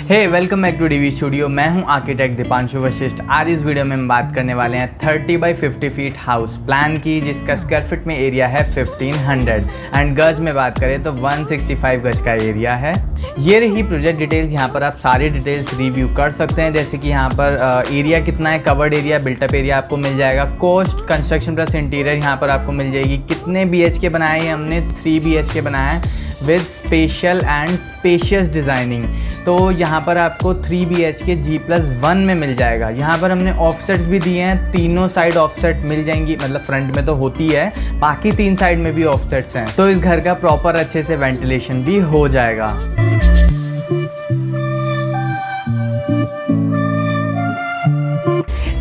Hey welcome back to DV studio. मैं हूं architect Deepanshu Vashishtha. आज इस वीडियो में हम बात करने वाले हैं 30 बाई 50 फीट हाउस प्लान की, जिसका स्क्वायर फीट में एरिया है 1500 एंड गज में बात करें तो 165 गज का एरिया है। ये रही प्रोजेक्ट डिटेल्स। यहाँ पर आप सारी डिटेल्स रिव्यू कर सकते हैं, जैसे कि यहाँ पर एरिया कितना है, कवर्ड एरिया, बिल्टअप एरिया आपको मिल जाएगा, कॉस्ट, कंस्ट्रक्शन प्लस इंटीरियर यहाँ पर आपको मिल जाएगी। कितने BHK बनाए हैं हमने, 3 BHK बनाया है with special and spacious designing. तो यहाँ पर आपको 3 BHK G+1 में मिल जाएगा। यहाँ पर हमने ऑफसेट्स भी दिए हैं, तीनों साइड ऑफसेट मिल जाएंगी, मतलब फ्रंट में तो होती है, बाकी 3 साइड में भी ऑफसेट्स हैं। तो इस घर का प्रॉपर अच्छे से वेंटिलेशन भी हो जाएगा।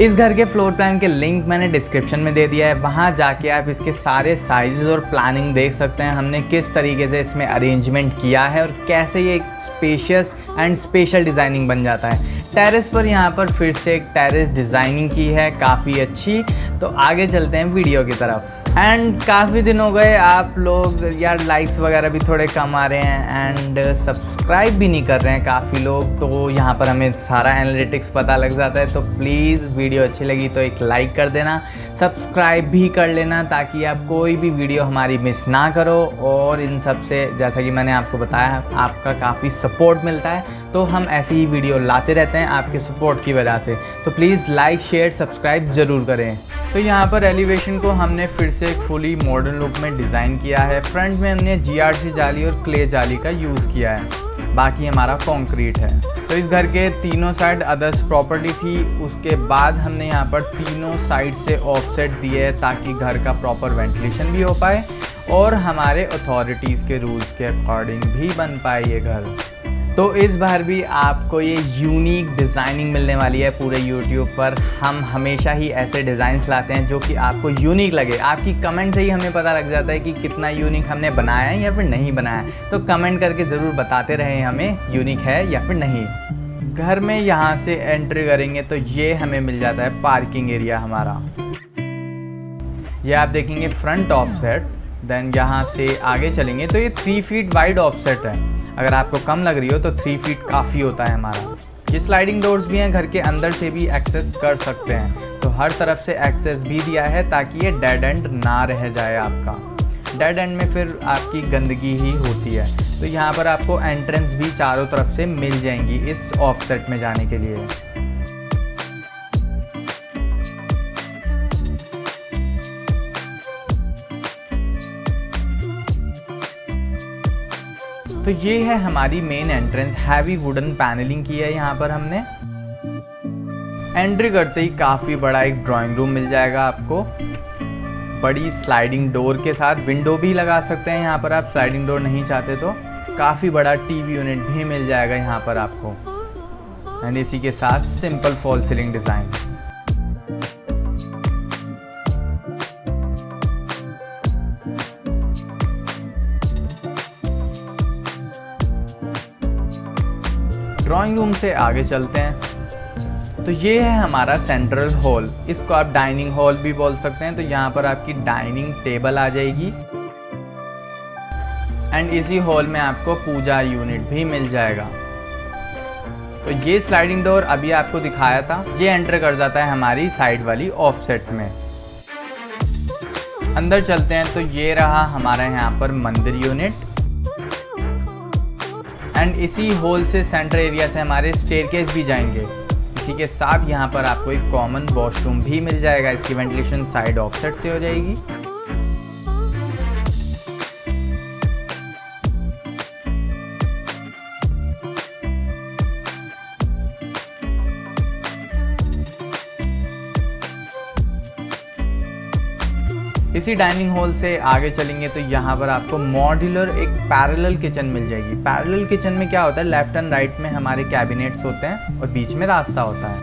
इस घर के फ्लोर प्लान के लिंक मैंने डिस्क्रिप्शन में दे दिया है, वहाँ जाके आप इसके सारे साइज़ और प्लानिंग देख सकते हैं, हमने किस तरीके से इसमें अरेंजमेंट किया है और कैसे ये एक स्पेशियस एंड स्पेशल डिज़ाइनिंग बन जाता है। टेरेस पर यहाँ पर फिर से एक टेरेस डिज़ाइनिंग की है काफ़ी अच्छी। तो आगे चलते हैं वीडियो की तरफ। एंड काफ़ी दिन हो गए, आप लोग यार लाइक्स वगैरह भी थोड़े कम आ रहे हैं एंड सब्सक्राइब भी नहीं कर रहे हैं काफ़ी लोग। तो यहाँ पर हमें सारा एनालिटिक्स पता लग जाता है। तो प्लीज़ वीडियो अच्छी लगी तो एक लाइक कर देना, सब्सक्राइब भी कर लेना, ताकि आप कोई भी वीडियो हमारी मिस ना करो। और इन सब से, जैसा कि मैंने आपको बताया, आपका काफ़ी सपोर्ट मिलता है, तो हम ऐसी ही वीडियो लाते रहते हैं आपके सपोर्ट की वजह से। तो प्लीज़ लाइक, शेयर, सब्सक्राइब ज़रूर करें। तो यहाँ पर एलिवेशन को हमने फिर से एक फुली मॉडर्न लुक में डिज़ाइन किया है। फ्रंट में हमने GRC जाली और क्ले जाली का यूज़ किया है, बाकी हमारा कंक्रीट है। तो इस घर के तीनों साइड अदर्स प्रॉपर्टी थी, उसके बाद हमने यहाँ पर तीनों साइड से ऑफसेट दिए है ताकि घर का प्रॉपर वेंटिलेशन भी हो पाए और हमारे अथॉरिटीज़ के रूल्स के अकॉर्डिंग भी बन पाए ये घर। तो इस बार भी आपको ये यूनिक डिज़ाइनिंग मिलने वाली है पूरे YouTube पर। हम हमेशा ही ऐसे डिज़ाइंस लाते हैं जो कि आपको यूनिक लगे। आपकी कमेंट से ही हमें पता लग जाता है कि कितना यूनिक हमने बनाया है या फिर नहीं बनाया है। तो कमेंट करके ज़रूर बताते रहें हमें यूनिक है या फिर नहीं। घर में यहाँ से एंट्री करेंगे तो ये हमें मिल जाता है पार्किंग एरिया हमारा। ये आप देखेंगे फ्रंट ऑफसेट। देन यहाँ से आगे चलेंगे तो ये 3 फीट वाइड ऑफसेट है। अगर आपको कम लग रही हो तो 3 फीट काफ़ी होता है हमारा। ये स्लाइडिंग डोर्स भी हैं, घर के अंदर से भी एक्सेस कर सकते हैं। तो हर तरफ से एक्सेस भी दिया है ताकि ये डेड एंड ना रह जाए आपका। डेड एंड में फिर आपकी गंदगी ही होती है। तो यहाँ पर आपको एंट्रेंस भी चारों तरफ से मिल जाएंगी इस ऑफसेट में जाने के लिए। तो ये है हमारी main entrance. Heavy wooden panelling की है यहाँ पर हमने। एंट्री करते ही काफ़ी बड़ा एक ड्राइंग रूम मिल जाएगा आपको, बड़ी स्लाइडिंग डोर के साथ। विंडो भी लगा सकते हैं यहाँ पर आप, स्लाइडिंग डोर नहीं चाहते तो। काफ़ी बड़ा TV यूनिट भी मिल जाएगा यहाँ पर आपको एंड इसी के साथ simple fall ceiling design. Drawing room से आगे चलते हैं तो ये है हमारा सेंट्रल हॉल। इसको आप डाइनिंग हॉल भी बोल सकते हैं। तो यहाँ पर आपकी डाइनिंग टेबल आ जाएगी एंड इसी हॉल में आपको पूजा यूनिट भी मिल जाएगा। तो ये स्लाइडिंग डोर अभी आपको दिखाया था, ये एंटर कर जाता है हमारी साइड वाली ऑफसेट में। अंदर चलते हैं तो ये रहा हमारा यहाँ पर मंदिर यूनिट एंड इसी हॉल से सेंटर एरिया से हमारे स्टेयरकेस भी जाएंगे। इसी के साथ यहाँ पर आपको एक कॉमन वॉशरूम भी मिल जाएगा। इसकी वेंटिलेशन साइड ऑफसेट से हो जाएगी। इसी डाइनिंग हॉल से आगे चलेंगे तो यहाँ पर आपको मॉड्यूलर एक पैरेलल किचन मिल जाएगी। पैरेलल किचन में क्या होता है, लेफ्ट एंड राइट में हमारे कैबिनेट्स होते हैं और बीच में रास्ता होता है।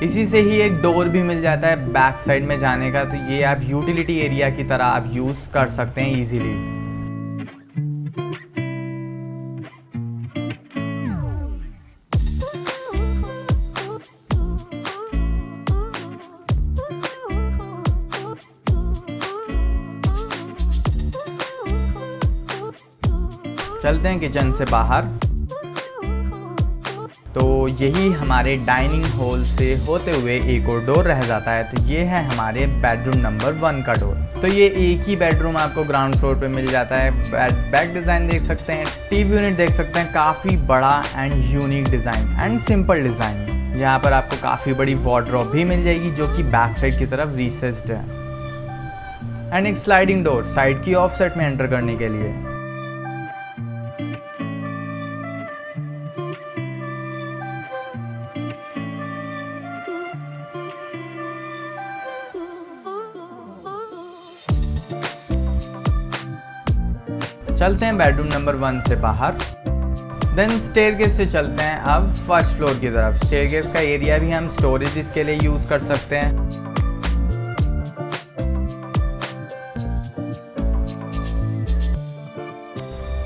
इसी से ही एक डोर भी मिल जाता है बैक साइड में जाने का। तो ये आप यूटिलिटी एरिया की तरह आप यूज़ कर सकते हैं ईजीली। चलते हैं किचन से बाहर। तो यही हमारे डाइनिंग हॉल से होते हुए एक और डोर रह जाता है। तो ये है हमारे बेडरूम नंबर 1 का डोर। तो ये एक ही बेडरूम आपको ग्राउंड फ्लोर पे मिल जाता है। बैक डिज़ाइन देख सकते हैं, टीवी यूनिट देख सकते हैं, काफ़ी बड़ा and unique design and simple design. यहाँ पर आपको काफ़ी बड़ी वार्डरोब भी मिल जाएगी जो कि बैक साइड की तरफ रिसेस्ड है। एंड एक स्लाइडिंग डोर साइड की ऑफसेट में एंटर करने के लिए। चलते हैं बेडरूम नंबर 1 से बाहर। देन स्टेयरकेस से चलते हैं अब फर्स्ट फ्लोर की तरफ। स्टेयरकेस का एरिया भी हम स्टोरेज के लिए यूज़ कर सकते हैं।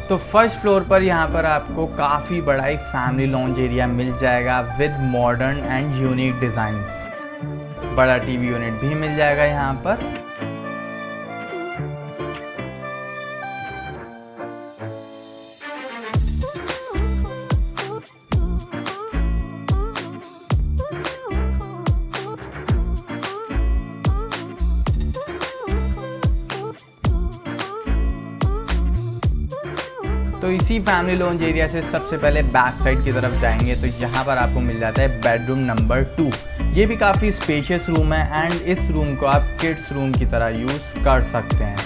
तो फर्स्ट फ्लोर पर यहाँ पर आपको काफ़ी बड़ा एक फैमिली लॉन्ज एरिया मिल जाएगा with modern and unique designs. बड़ा टीवी यूनिट भी मिल जाएगा यहाँ पर। तो इसी फैमिली लॉन्ज एरिया से सबसे पहले बैक साइड की तरफ जाएंगे तो यहाँ पर आपको मिल जाता है बेडरूम नंबर 2। ये भी काफ़ी स्पेशियस रूम है एंड इस रूम को आप किड्स रूम की तरह यूज़ कर सकते हैं।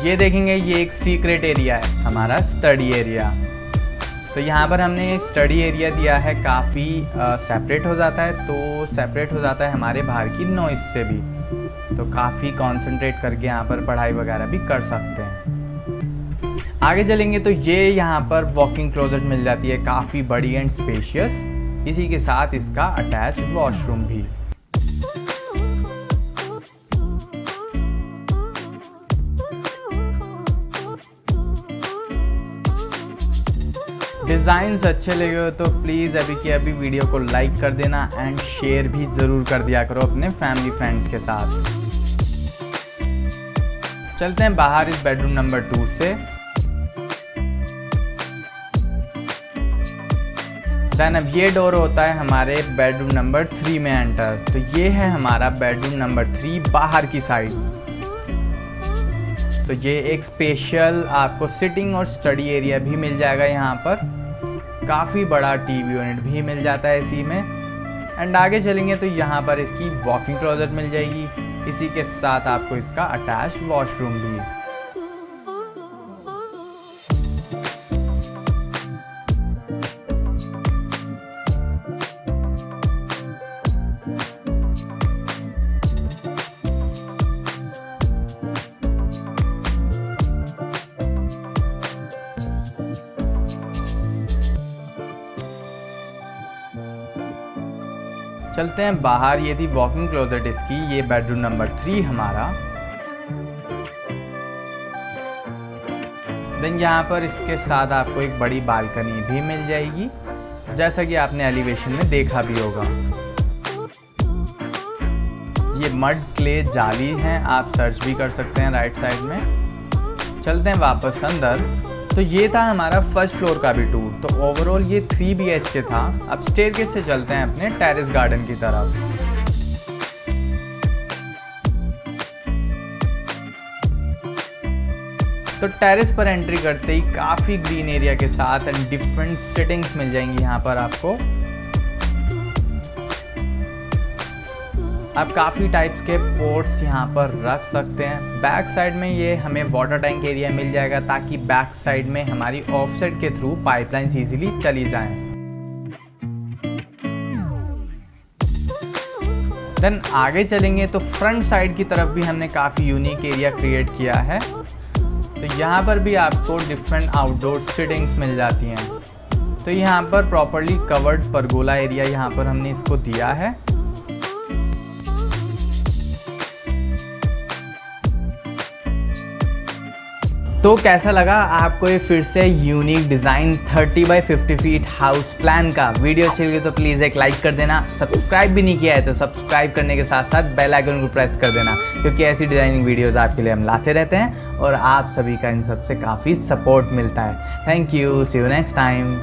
ये देखेंगे, ये एक सीक्रेट एरिया है हमारा स्टडी एरिया। तो यहाँ पर हमने स्टडी एरिया दिया है, काफ़ी सेपरेट हो जाता है। तो सेपरेट हो जाता है हमारे बाहर की नॉइस से भी, तो काफ़ी कॉन्सेंट्रेट करके यहाँ पर पढ़ाई वगैरह भी कर सकते हैं। आगे चलेंगे तो ये यहाँ पर वॉकिंग क्लोजेट मिल जाती है, काफ़ी बड़ी एंड स्पेशियस। इसी के साथ इसका अटैच वॉशरूम भी। डिज़ाइंस अच्छे लगे हो तो प्लीज़ अभी की अभी वीडियो को लाइक कर देना एंड शेयर भी ज़रूर कर दिया करो अपने फैमिली फ्रेंड्स के साथ। चलते हैं बाहर इस बेडरूम नंबर 2 से। देन अब ये डोर होता है हमारे बेडरूम नंबर 3 में एंटर। तो ये है हमारा बेडरूम नंबर 3 बाहर की साइड। तो ये एक स्पेशल आपको सिटिंग और स्टडी एरिया भी मिल जाएगा यहाँ पर। काफ़ी बड़ा टीवी यूनिट भी मिल जाता है इसी में। एंड आगे चलेंगे तो यहाँ पर इसकी वॉकिंग क्लोजेट मिल जाएगी। इसी के साथ आपको इसका अटैच वॉशरूम भी। चलते हैं बाहर। ये थी वॉकिंग क्लोजेट इसकी। ये बेडरूम नंबर 3 हमारा। देन यहाँ पर इसके साथ आपको एक बड़ी बालकनी भी मिल जाएगी, जैसा कि आपने एलिवेशन में देखा भी होगा। ये मड क्ले जाली हैं, आप सर्च भी कर सकते हैं राइट साइड में। चलते हैं वापस अंदर। तो ये था हमारा फर्स्ट फ्लोर का भी टूर। तो ओवरऑल ये 3 BHK था। अब स्टेयरकेस से चलते हैं अपने टेरेस गार्डन की तरफ। तो टेरेस पर एंट्री करते ही काफ़ी ग्रीन एरिया के साथ एंड डिफरेंट सिटिंग्स मिल जाएंगी यहाँ पर आपको। आप काफ़ी टाइप्स के पोट्स यहाँ पर रख सकते हैं। बैक साइड में ये हमें वाटर टैंक एरिया मिल जाएगा ताकि बैक साइड में हमारी ऑफसेट के थ्रू पाइपलाइंस इजीली चली जाएं। देन आगे चलेंगे तो फ्रंट साइड की तरफ भी हमने काफ़ी यूनिक एरिया क्रिएट किया है। तो यहाँ पर भी आपको डिफरेंट आउटडोर सिटिंग्स मिल जाती हैं। तो यहाँ पर प्रॉपर्ली कवर्ड परगोला एरिया यहाँ पर हमने इसको दिया है। तो कैसा लगा आपको ये फिर से unique design 30 by 50 feet house plan का वीडियो? अच्छी लगी तो प्लीज़ एक लाइक कर देना। सब्सक्राइब भी नहीं किया है तो सब्सक्राइब करने के साथ साथ बेल आइकन को प्रेस कर देना, क्योंकि ऐसी डिज़ाइनिंग वीडियोस आपके लिए हम लाते रहते हैं और आप सभी का इन सब से काफ़ी सपोर्ट मिलता है। Thank you, see you next time.